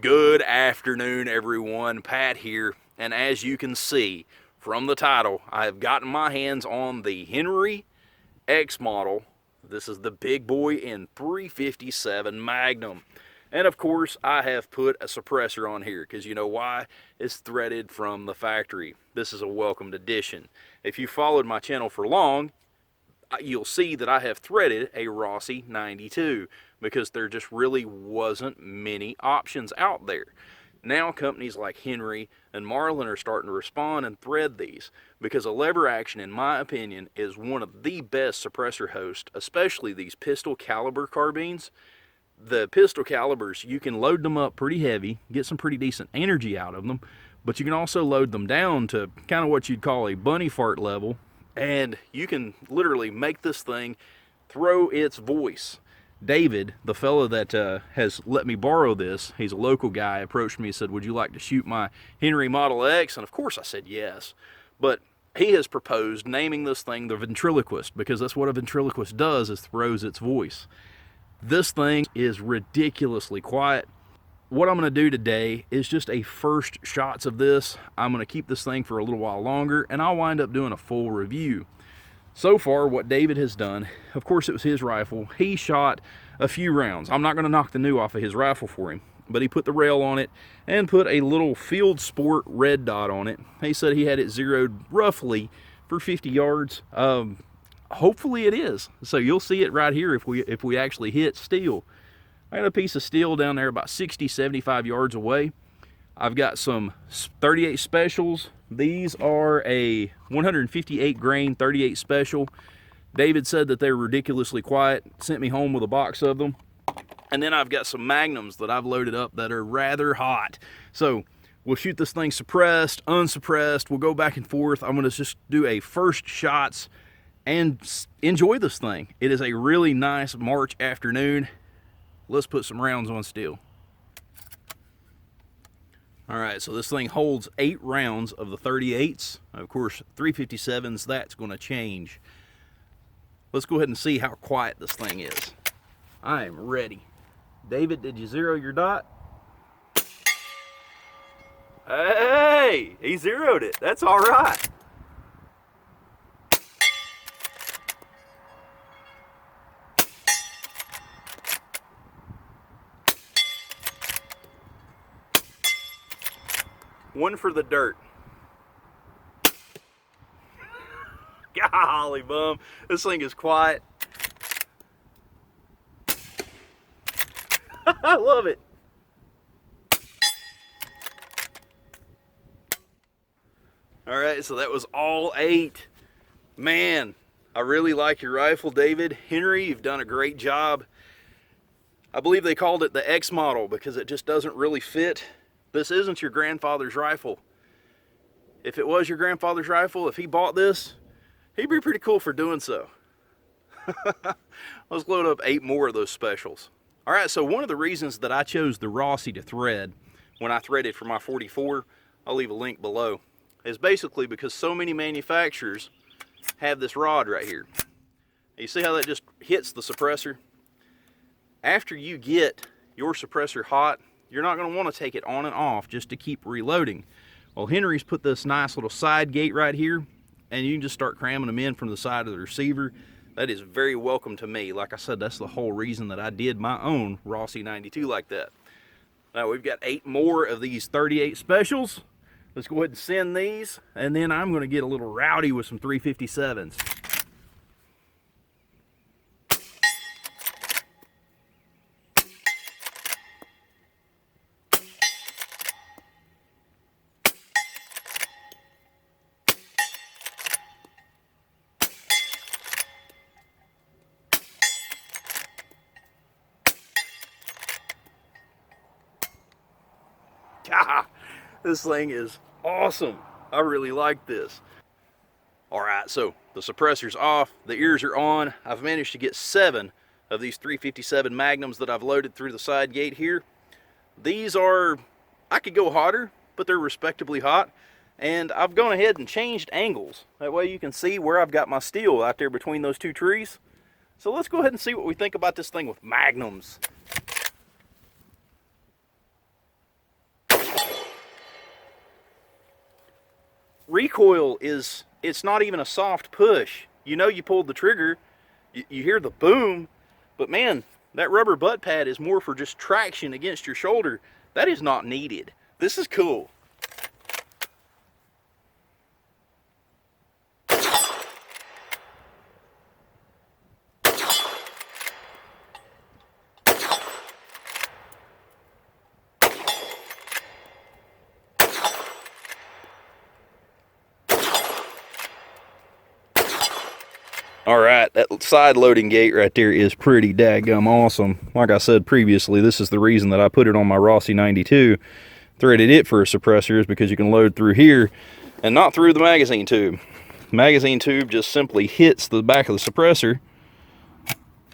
Good afternoon, everyone. Pat here, and as you can see from the title, I have gotten my hands on the Henry X model. This is the big boy in 357 Magnum. And of course, I have put a suppressor on here because you know why? It's threaded from the factory. This is a welcomed addition. If you followed my channel for long, you'll see that I have threaded a Rossi 92 because there just really wasn't many options out there. Now companies like Henry and Marlin are starting to respond and thread these because a lever action, in my opinion, is one of the best suppressor hosts, especially these pistol caliber carbines. The pistol calibers, you can load them up pretty heavy, get some pretty decent energy out of them, but you can also load them down to kind of what you'd call a bunny fart level, and you can literally make this thing throw its voice. David, the fellow that has let me borrow this, he's a local guy, approached me and said, would you like to shoot my Henry Model X? And of course I said yes. But he has proposed naming this thing the ventriloquist, because that's what a ventriloquist does, is throws its voice. This thing is ridiculously quiet. What I'm going to do today is just a first shots of this. I'm going to keep this thing for a little while longer, and I'll wind up doing a full review. So far, what David has done, of course it was his rifle, he shot a few rounds. I'm not going to knock the new off of his rifle for him, but he put the rail on it and put a little Field Sport red dot on it. He said he had it zeroed roughly for 50 yards. Hopefully it is. So you'll see it right here if we actually hit steel. I got a piece of steel down there about 60, 75 yards away. I've got some 38 specials. These are a 158 grain 38 special. David said that they're ridiculously quiet, sent me home with a box of them. And then I've got some Magnums that I've loaded up that are rather hot. So we'll shoot this thing suppressed, unsuppressed. We'll go back and forth. I'm gonna just do a first shots and enjoy this thing. It is a really nice March afternoon. Let's put some rounds on steel. All right, so this thing holds 8 rounds of the 38s. Of course, 357s, that's gonna change. Let's go ahead and see how quiet this thing is. I am ready. David, did you zero your dot? Hey, he zeroed it. That's all right. One for the dirt. Golly bum, this thing is quiet. I love it. All right, so that was all 8. Man, I really like your rifle, David. Henry, you've done a great job. I believe they called it the X model because it just doesn't really fit. This isn't your grandfather's rifle. If it was your grandfather's rifle, if he bought this, he'd be pretty cool for doing so. Let's load up 8 more of those specials. All right, so one of the reasons that I chose the Rossi to thread when I threaded for my 44, I'll leave a link below, is basically because so many manufacturers have this rod right here. You see how that just hits the suppressor? After you get your suppressor hot, you're not going to want to take it on and off just to keep reloading. Well, Henry's put this nice little side gate right here, and you can just start cramming them in from the side of the receiver. That is very welcome to me. Like I said, that's the whole reason that I did my own Rossi 92 like that. Now we've got 8 more of these 38 specials. Let's go ahead and send these, and then I'm going to get a little rowdy with some 357s. This thing is awesome. I really like this. All right, so the suppressor's off, the ears are on. I've managed to get 7 of these 357 Magnums that I've loaded through the side gate here. These are, I could go hotter, but they're respectably hot. And I've gone ahead and changed angles. That way you can see where I've got my steel out there between those 2 trees. So let's go ahead and see what we think about this thing with Magnums. recoil it's not even a soft push. You know you pulled the trigger, you hear the boom, but man, that rubber butt pad is more for just traction against your shoulder. That is not needed. This is cool. All right, that side loading gate right there is pretty daggum awesome. Like I said previously, this is the reason that I put it on my Rossi 92, threaded it for a suppressor, is because you can load through here and not through the magazine tube. The magazine tube just simply hits the back of the suppressor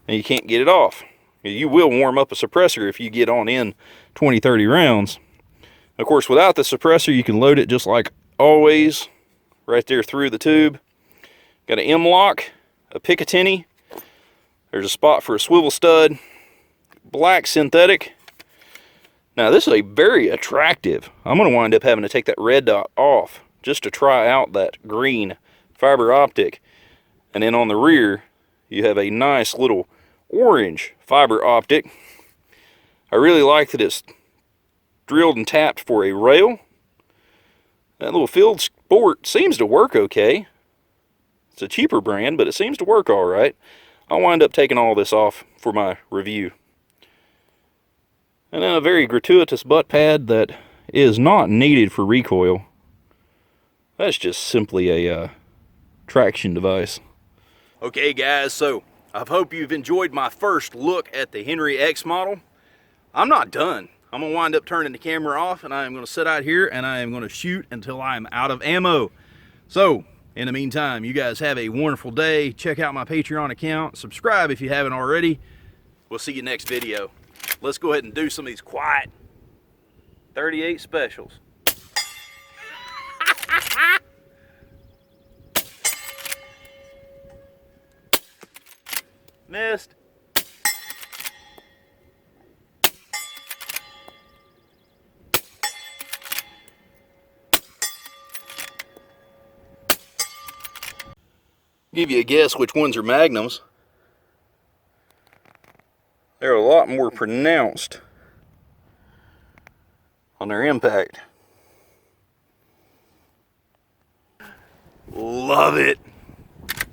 and you can't get it off. You will warm up a suppressor if you get on in 20-30 rounds. Of course, without the suppressor, you can load it just like always, right there through the tube. Got an M-lock, a Picatinny, there's a spot for a swivel stud, black synthetic. Now this is a very attractive. I'm going to wind up having to take that red dot off just to try out that green fiber optic. And then on the rear you have a nice little orange fiber optic. I really like that it's drilled and tapped for a rail. That little field sport seems to work okay. It's a cheaper brand, but it seems to work all right. I'll wind up taking all this off for my review. And then a very gratuitous butt pad that is not needed for recoil. That's just simply a traction device. Okay guys, so I hope you've enjoyed my first look at the Henry X model. I'm not done. I'm going to wind up turning the camera off and I am going to sit out here and I am going to shoot until I am out of ammo. So, in the meantime, you guys have a wonderful day. Check out my Patreon account. Subscribe if you haven't already. We'll see you next video. Let's go ahead and do some of these quiet 38 specials. Missed. Give you a guess which ones are magnums. They're a lot more pronounced on their impact. Love it.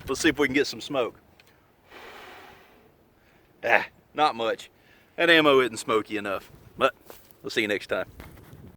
Let's see if we can get some smoke. Not much. That ammo isn't smoky enough, but we'll see you next time.